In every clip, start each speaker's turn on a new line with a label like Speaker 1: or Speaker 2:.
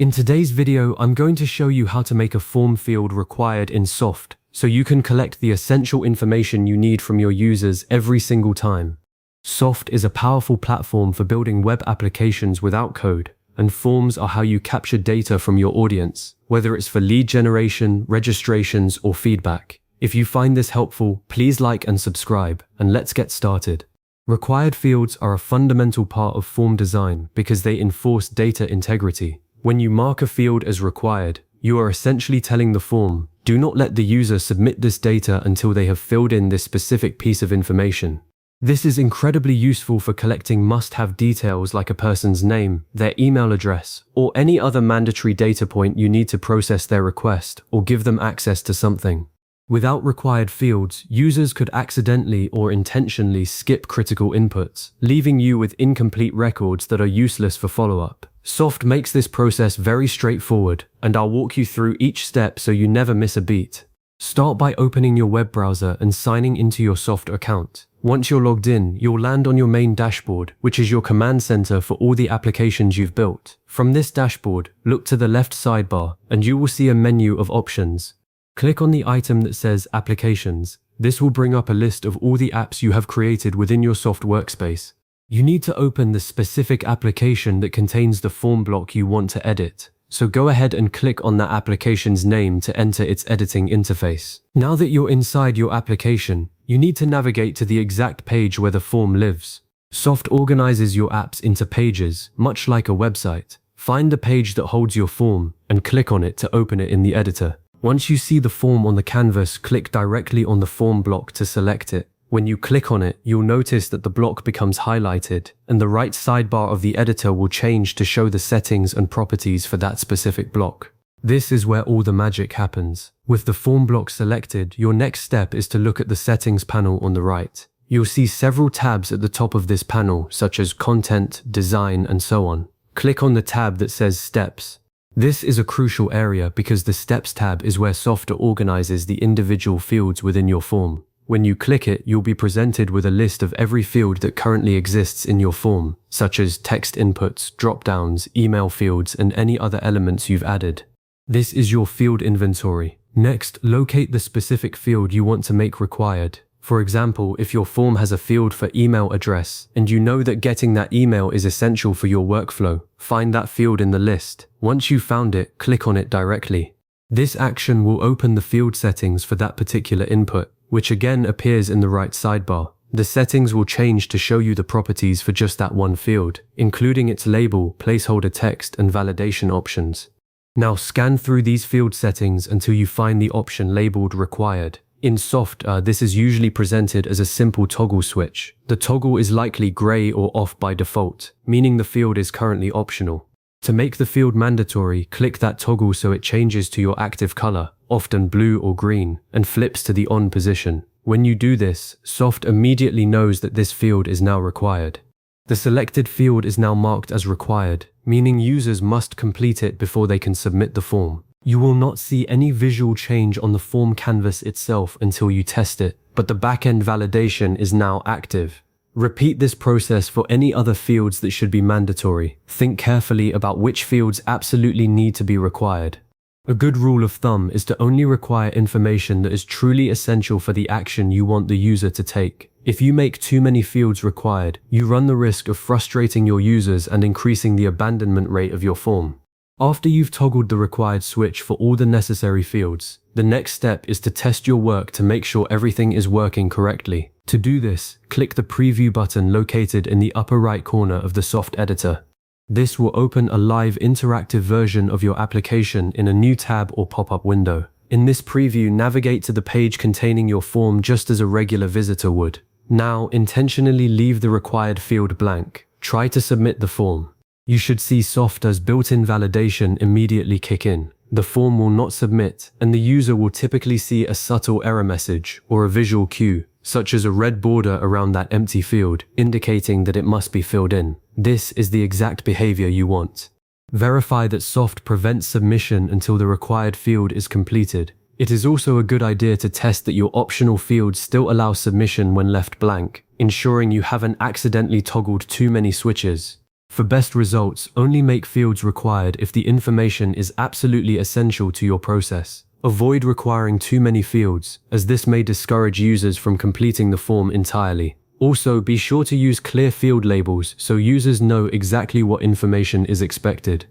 Speaker 1: In today's video, I'm going to show you how to make a form field required in Softr so you can collect the essential information you need from your users every single time. Softr is a powerful platform for building web applications without code, and forms are how you capture data from your audience, whether it's for lead generation, registrations, or feedback. If you find this helpful, please like and subscribe, and let's get started. Required fields are a fundamental part of form design because they enforce data integrity. When you mark a field as required, you are essentially telling the form, do not let the user submit this data until they have filled in this specific piece of information. This is incredibly useful for collecting must-have details like a person's name, their email address, or any other mandatory data point you need to process their request or give them access to something. Without required fields, users could accidentally or intentionally skip critical inputs, leaving you with incomplete records that are useless for follow-up. Softr makes this process very straightforward, and I'll walk you through each step so you never miss a beat. Start by opening your web browser and signing into your Softr account. Once you're logged in, you'll land on your main dashboard, which is your command center for all the applications you've built. From this dashboard, look to the left sidebar, and you will see a menu of options. Click on the item that says Applications. This will bring up a list of all the apps you have created within your Softr workspace. You need to open the specific application that contains the form block you want to edit. So go ahead and click on that application's name to enter its editing interface. Now that you're inside your application, you need to navigate to the exact page where the form lives. Softr organizes your apps into pages, much like a website. Find the page that holds your form and click on it to open it in the editor. Once you see the form on the canvas, click directly on the form block to select it. When you click on it, you'll notice that the block becomes highlighted, and the right sidebar of the editor will change to show the settings and properties for that specific block. This is where all the magic happens. With the form block selected, your next step is to look at the settings panel on the right. You'll see several tabs at the top of this panel, such as Content, Design, and so on. Click on the tab that says Steps. This is a crucial area because the Steps tab is where Softr organizes the individual fields within your form. When you click it, you'll be presented with a list of every field that currently exists in your form, such as text inputs, drop-downs, email fields, and any other elements you've added. This is your field inventory. Next, locate the specific field you want to make required. For example, if your form has a field for email address, and you know that getting that email is essential for your workflow, find that field in the list. Once you've found it, click on it directly. This action will open the field settings for that particular input, which again appears in the right sidebar. The settings will change to show you the properties for just that one field, including its label, placeholder text, and validation options. Now scan through these field settings until you find the option labeled Required. In Softr, this is usually presented as a simple toggle switch. The toggle is likely gray or off by default, meaning the field is currently optional. To make the field mandatory, click that toggle so it changes to your active color, often blue or green, and flips to the on position. When you do this, Softr immediately knows that this field is now required. The selected field is now marked as required, meaning users must complete it before they can submit the form. You will not see any visual change on the form canvas itself until you test it, but the backend validation is now active. Repeat this process for any other fields that should be mandatory. Think carefully about which fields absolutely need to be required. A good rule of thumb is to only require information that is truly essential for the action you want the user to take. If you make too many fields required, you run the risk of frustrating your users and increasing the abandonment rate of your form. After you've toggled the required switch for all the necessary fields, the next step is to test your work to make sure everything is working correctly. To do this, click the preview button located in the upper right corner of the Softr editor. This will open a live interactive version of your application in a new tab or pop-up window. In this preview, navigate to the page containing your form just as a regular visitor would. Now, intentionally leave the required field blank. Try to submit the form. You should see Softr's built-in validation immediately kick in. The form will not submit, and the user will typically see a subtle error message or a visual cue, such as a red border around that empty field, indicating that it must be filled in. This is the exact behavior you want. Verify that Softr prevents submission until the required field is completed. It is also a good idea to test that your optional fields still allow submission when left blank, ensuring you haven't accidentally toggled too many switches. For best results, only make fields required if the information is absolutely essential to your process. Avoid requiring too many fields, as this may discourage users from completing the form entirely. Also, be sure to use clear field labels so users know exactly what information is expected.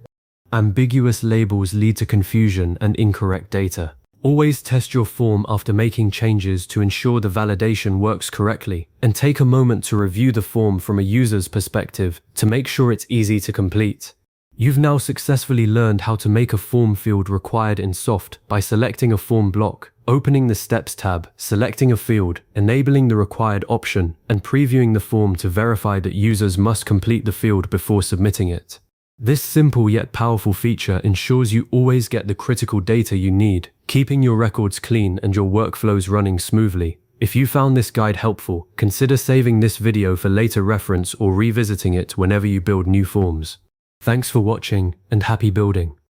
Speaker 1: Ambiguous labels lead to confusion and incorrect data. Always test your form after making changes to ensure the validation works correctly, and take a moment to review the form from a user's perspective to make sure it's easy to complete. You've now successfully learned how to make a form field required in Softr by selecting a form block, opening the Steps tab, selecting a field, enabling the required option, and previewing the form to verify that users must complete the field before submitting it. This simple yet powerful feature ensures you always get the critical data you need, keeping your records clean and your workflows running smoothly. If you found this guide helpful, consider saving this video for later reference or revisiting it whenever you build new forms. Thanks for watching, and happy building.